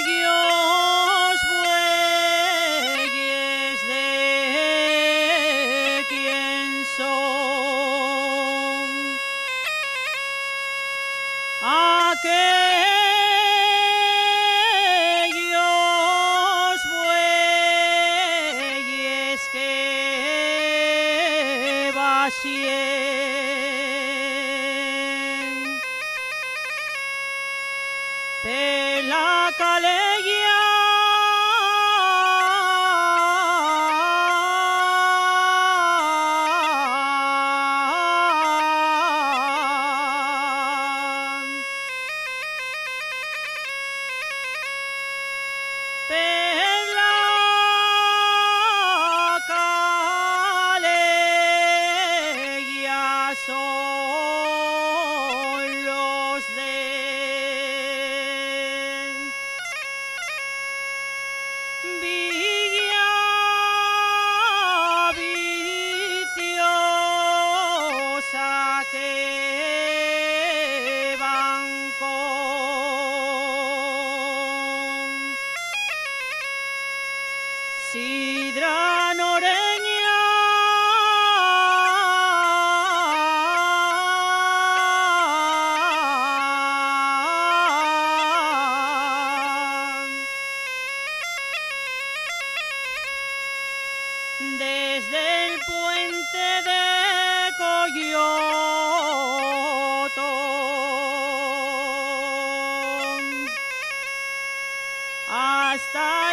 aquellos bueyes de quién son, aquellos bueyes que vacíen pela calella pela calella son los de Villa Viciosa que van con sidra noreña desde el puente de Coyoto hasta